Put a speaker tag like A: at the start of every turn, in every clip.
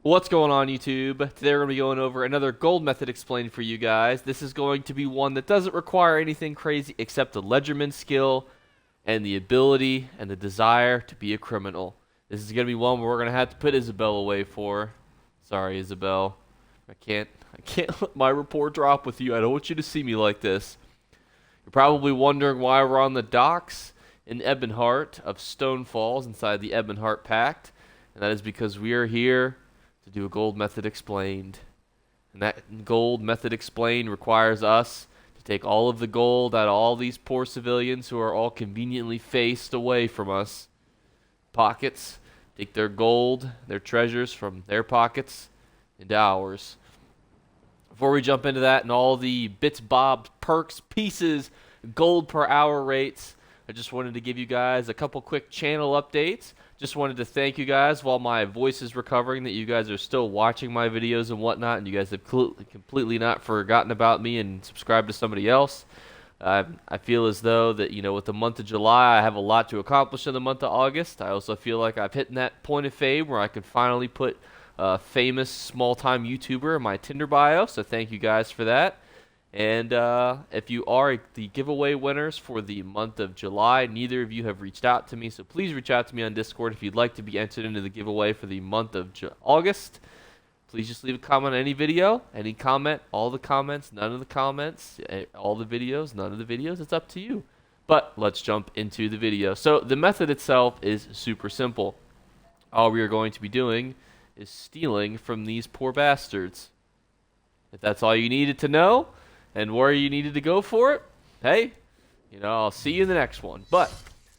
A: What's going on, YouTube? Today we're going to be going over another gold method explained for you guys. This is going to be one that doesn't require anything crazy except the ledgerman skill and the ability and the desire to be a criminal. This is going to be one where we're going to have to put Isabel away for. Sorry, Isabel. I can't let my report drop with you. I don't want you to see me like this. You're probably wondering why we're on the docks in Ebonheart of Stone Falls inside the Ebonheart Pact. And that is because we are here to do a gold method explained. And that gold method explained requires us to take all of the gold out of all these poor civilians who are all conveniently faced away from us. Pockets. Take their gold, their treasures from their pockets into ours. Before we jump into that and all the bits, bobs, perks, pieces, gold per hour rates, I just wanted to give you guys a couple quick channel updates. Just wanted to thank you guys while my voice is recovering that you guys are still watching my videos and whatnot, and you guys have completely not forgotten about me and subscribed to somebody else. I feel as though that, with the month of July, I have a lot to accomplish in the month of August. I also feel like I've hit that point of fame where I can finally put a famous small-time YouTuber in my Tinder bio, so thank you guys for that. And if you are the giveaway winners for the month of July, neither of you have reached out to me, so please reach out to me on Discord if you'd like to be entered into the giveaway for the month of August. Please just leave a comment on any video, any comment, all the comments, none of the comments, all the videos, none of the videos. It's up to you. But let's jump into the video. So the method itself is super simple. All we are going to be doing is stealing from these poor bastards. If that's all you needed to know, and where you needed to go for it, hey, I'll see you in the next one. But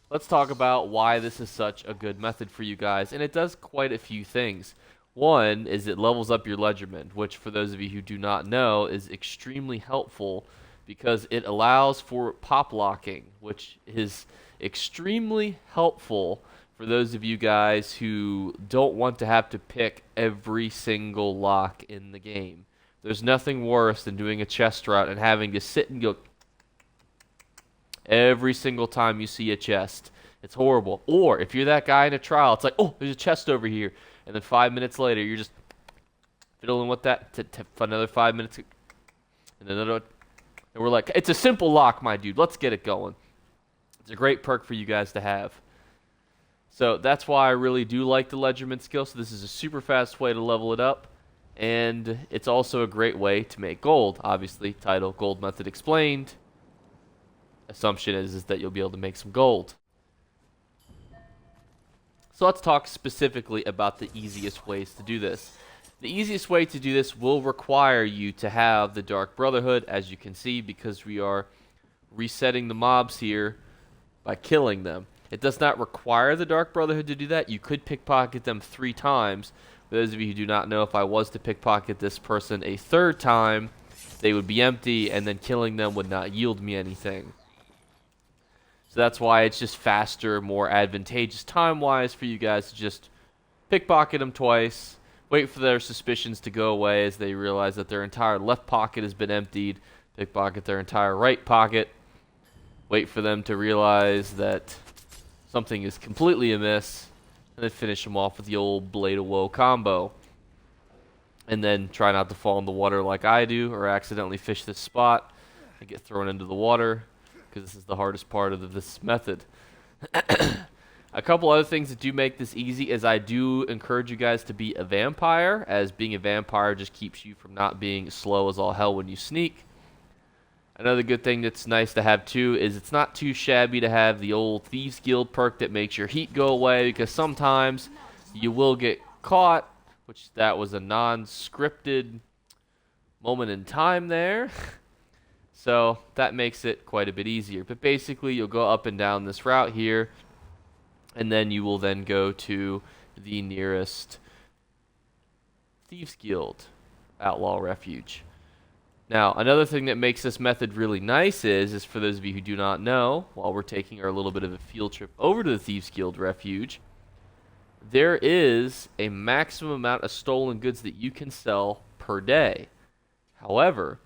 A: let's talk about why this is such a good method for you guys, and it does quite a few things. One is it levels up your ledgerman, which for those of you who do not know is extremely helpful because it allows for pop locking, which is extremely helpful for those of you guys who don't want to have to pick every single lock in the game. There's nothing worse than doing a chest route and having to sit and go every single time you see a chest. It's horrible. Or if you're that guy in a trial, it's like, oh, there's a chest over here. And then 5 minutes later, you're just fiddling with that for another 5 minutes. And another. And we're like, it's a simple lock, my dude. Let's get it going. It's a great perk for you guys to have. So that's why I really do like the ledgerman skill. So this is a super fast way to level it up. And it's also a great way to make gold. Obviously, title, Gold Method Explained. Assumption is that you'll be able to make some gold. So let's talk specifically about the easiest ways to do this. The easiest way to do this will require you to have the Dark Brotherhood, as you can see, because we are resetting the mobs here by killing them. It does not require the Dark Brotherhood to do that. You could pickpocket them 3 times. For those of you who do not know, if I was to pickpocket this person a 3rd time, they would be empty, and then killing them would not yield me anything. So that's why it's just faster, more advantageous time-wise for you guys to just pickpocket them twice, wait for their suspicions to go away as they realize that their entire left pocket has been emptied, pickpocket their entire right pocket, wait for them to realize that something is completely amiss, and then finish them off with the old Blade of Woe combo. And then try not to fall in the water like I do, or accidentally fish this spot and get thrown into the water, because this is the hardest part of this method. A couple other things that do make this easy is I do encourage you guys to be a vampire, as being a vampire just keeps you from not being slow as all hell when you sneak. Another good thing that's nice to have too is it's not too shabby to have the old Thieves Guild perk that makes your heat go away, because sometimes you will get caught, which that was a non-scripted moment in time there. So that makes it quite a bit easier. But basically, you'll go up and down this route here, and then you will then go to the nearest Thieves Guild Outlaw Refuge. Now, another thing that makes this method really nice is for those of you who do not know, while we're taking our little bit of a field trip over to the Thieves Guild Refuge, there is a maximum amount of stolen goods that you can sell per day. However,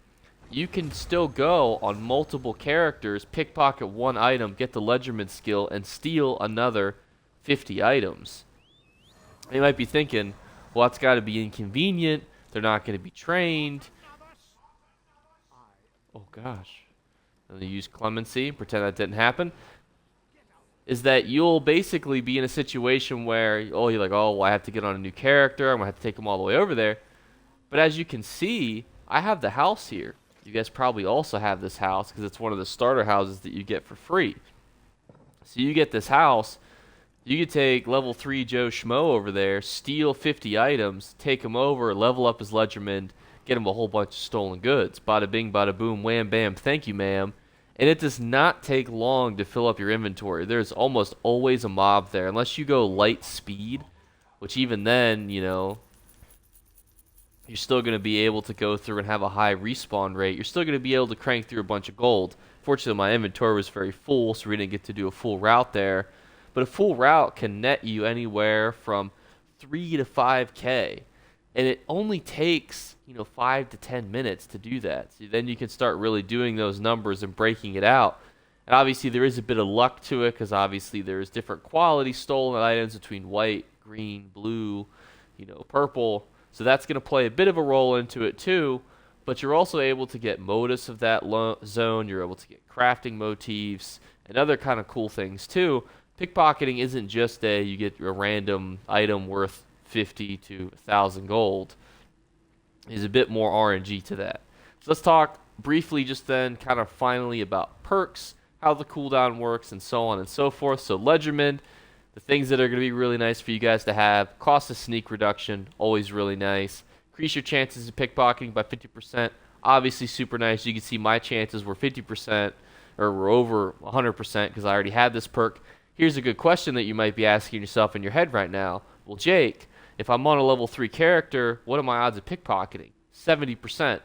A: you can still go on multiple characters, pickpocket 1 item, get the ledgerman skill, and steal another 50 items. You might be thinking, well, that's got to be inconvenient. They're not going to be trained. Oh, gosh. And they use clemency, pretend that didn't happen. Is that you'll basically be in a situation where, oh, you're like, oh, well, I have to get on a new character. I'm going to have to take them all the way over there. But as you can see, I have the house here. You guys probably also have this house because it's one of the starter houses that you get for free. So you get this house. You could take level 3 Joe Schmo over there, steal 50 items, take him over, level up his Ledgerman, get him a whole bunch of stolen goods. Bada bing, bada boom, wham bam, thank you ma'am. And it does not take long to fill up your inventory. There's almost always a mob there, unless you go light speed, which even then, you know, you're still going to be able to go through and have a high respawn rate. You're still going to be able to crank through a bunch of gold. Fortunately, my inventory was very full, so we didn't get to do a full route there. But a full route can net you anywhere from 3 to 5k. And it only takes, 5 to 10 minutes to do that. So then you can start really doing those numbers and breaking it out. And obviously there is a bit of luck to it, because obviously there's different quality stolen items between white, green, blue, purple. So that's going to play a bit of a role into it too, but you're also able to get modus of that zone, you're able to get crafting motifs, and other kind of cool things too. Pickpocketing isn't just you get a random item worth 50 to 1,000 gold. There's a bit more RNG to that. So let's talk briefly just then kind of finally about perks, how the cooldown works, and so on and so forth. So Ledgerman, the things that are going to be really nice for you guys to have. Cost of sneak reduction, always really nice. Increase your chances of pickpocketing by 50%. Obviously super nice. You can see my chances were 50%, or were over 100% because I already had this perk. Here's a good question that you might be asking yourself in your head right now. Well, Jake, if I'm on a level 3 character, what are my odds of pickpocketing? 70%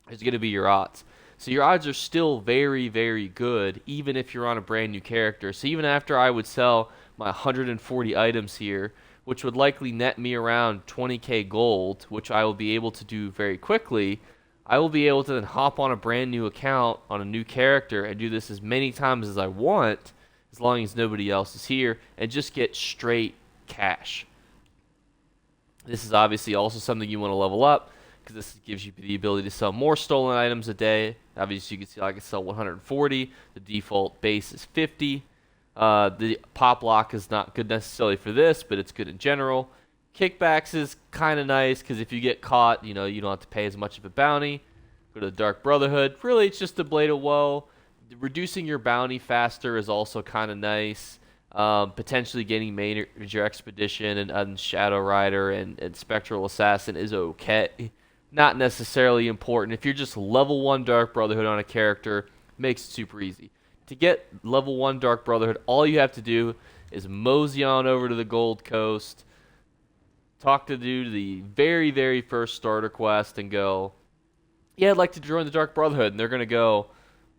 A: is going to be your odds. So your odds are still very, very good, even if you're on a brand new character. So even after I would sell my 140 items here, which would likely net me around 20k gold, which I will be able to do very quickly, I will be able to then hop on a brand new account on a new character and do this as many times as I want, as long as nobody else is here, and just get straight cash. This is obviously also something you want to level up, because this gives you the ability to sell more stolen items a day. Obviously, you can see I can sell 140. The default base is 50. The pop lock is not good necessarily for this, but it's good in general. Kickbacks is kind of nice, because if you get caught, you don't have to pay as much of a bounty. Go to the Dark Brotherhood. Really, it's just a Blade of Woe. Reducing your bounty faster is also kind of nice. Potentially getting Major Expedition and Shadow Rider and Spectral Assassin is okay. Not necessarily important. If you're just level 1 Dark Brotherhood on a character, makes it super easy. To get level 1 Dark Brotherhood, all you have to do is mosey on over to the Gold Coast, talk to the very, very first starter quest, and go, yeah, I'd like to join the Dark Brotherhood. And they're going to go,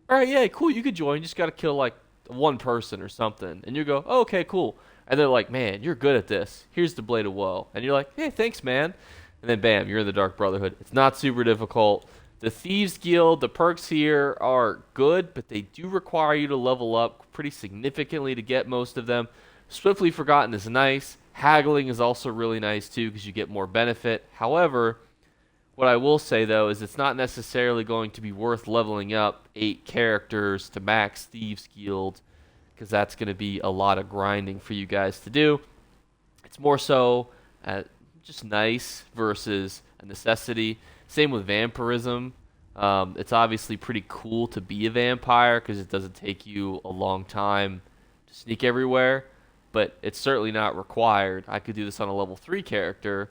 A: all right, yeah, cool, you could join. You just got to kill, like, one person or something. And you go, oh, okay, cool. And they're like, man, you're good at this. Here's the Blade of Woe. And you're like, hey, thanks, man. And then, bam, you're in the Dark Brotherhood. It's not super difficult. The Thieves Guild, the perks here are good, but they do require you to level up pretty significantly to get most of them. Swiftly Forgotten is nice. Haggling is also really nice, too, because you get more benefit. However, what I will say, though, is it's not necessarily going to be worth leveling up 8 characters to max Thieves Guild, because that's going to be a lot of grinding for you guys to do. It's more so just nice versus a necessity. Same with vampirism. It's obviously pretty cool to be a vampire because it doesn't take you a long time to sneak everywhere, but it's certainly not required. I could do this on a level 3 character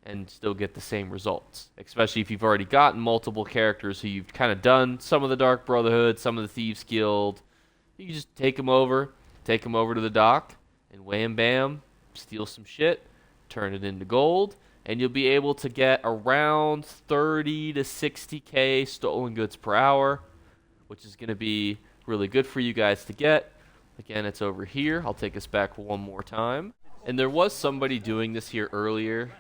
A: and still get the same results, especially if you've already gotten multiple characters who you've kind of done some of the Dark Brotherhood, some of the Thieves Guild. You can just take them over to the dock, and wham bam, steal some shit, turn it into gold, and you'll be able to get around 30 to 60k stolen goods per hour, which is going to be really good for you guys to get. Again, it's over here. I'll take us back one more time. And there was somebody doing this here earlier,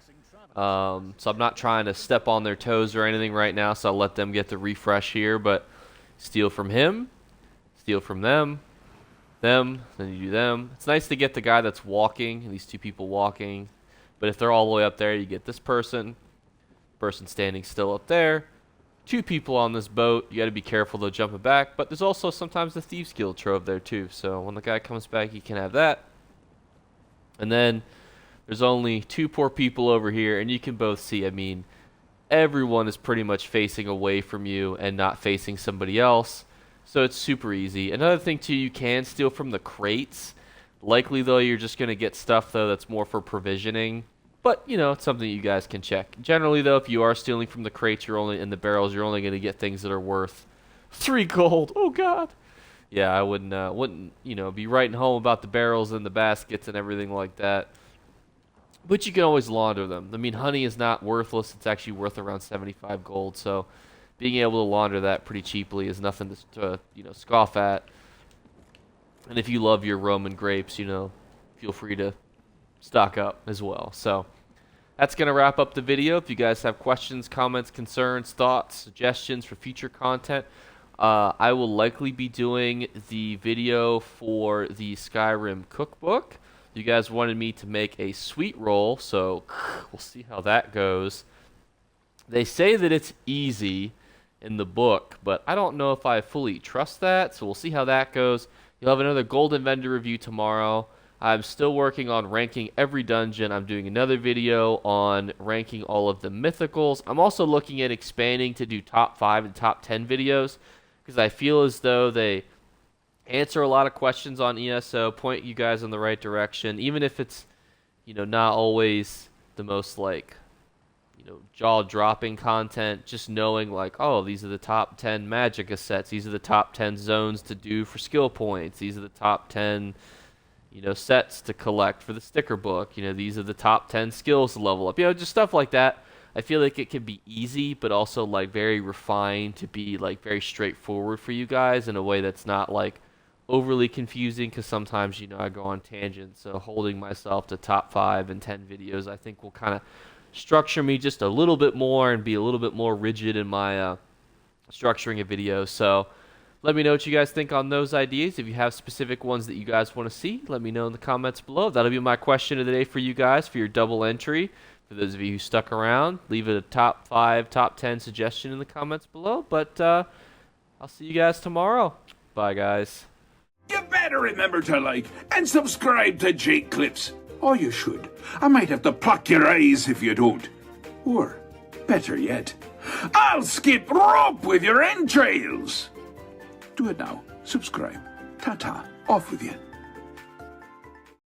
A: so I'm not trying to step on their toes or anything right now, so I'll let them get the refresh here, but steal from him, steal from them, then you do them. It's nice to get the guy that's walking, these two people walking. But if they're all the way up there, you get this person standing still up there, 2 people on this boat. You got to be careful though jumping back. But there's also sometimes the Thieves Guild trove there too. So when the guy comes back, he can have that. And then there's only 2 poor people over here, and you can both see, I mean, everyone is pretty much facing away from you and not facing somebody else. So it's super easy. Another thing too, you can steal from the crates. Likely though, you're just going to get stuff though that's more for provisioning. But, you know, it's something you guys can check. Generally though, if you are stealing from the crates, you're only in the barrels, you're only going to get things that are worth 3 gold. Oh god. Yeah, I wouldn't, you know, be writing home about the barrels and the baskets and everything like that. But you can always launder them. I mean, honey is not worthless. It's actually worth around 75 gold. So being able to launder that pretty cheaply is nothing to you know, scoff at. And if you love your Roman grapes, you know, feel free to stock up as well. So that's going to wrap up the video. If you guys have questions, comments, concerns, thoughts, suggestions for future content, I will likely be doing the video for the Skyrim cookbook. You guys wanted me to make a sweet roll, so we'll see how that goes. They say that it's easy in the book, but I don't know if I fully trust that, so we'll see how that goes. You'll have another Golden Vendor review tomorrow. I'm still working on ranking every dungeon. I'm doing another video on ranking all of the mythicals. I'm also looking at expanding to do top 5 and top 10 videos, because I feel as though they answer a lot of questions on ESO, point you guys in the right direction, even if it's, you know, not always the most, like, you know, jaw-dropping content. Just knowing, like, oh, these are the top 10 magicka sets, these are the top 10 zones to do for skill points, these are the top 10, you know, sets to collect for the sticker book, you know, these are the top 10 skills to level up, you know, just stuff like that. I feel like it can be easy, but also, like, very refined to be, like, very straightforward for you guys in a way that's not, like, overly confusing, because sometimes, you know, I go on tangents. So holding myself to top 5 and 10 videos, I think, will kind of structure me just a little bit more and be a little bit more rigid in my structuring a video. So let me know what you guys think on those ideas. If you have specific ones that you guys want to see, let me know in the comments below. That'll be my question of the day for you guys for your double entry. For those of you who stuck around, leave it a top 5, top 10 suggestion in the comments below. But I'll see you guys tomorrow. Bye, guys.
B: You better remember to like and subscribe to Jake Clips. Or you should. I might have to pluck your eyes if you don't. Or, better yet, I'll skip rope with your entrails. Do it now. Subscribe. Ta-ta. Off with you.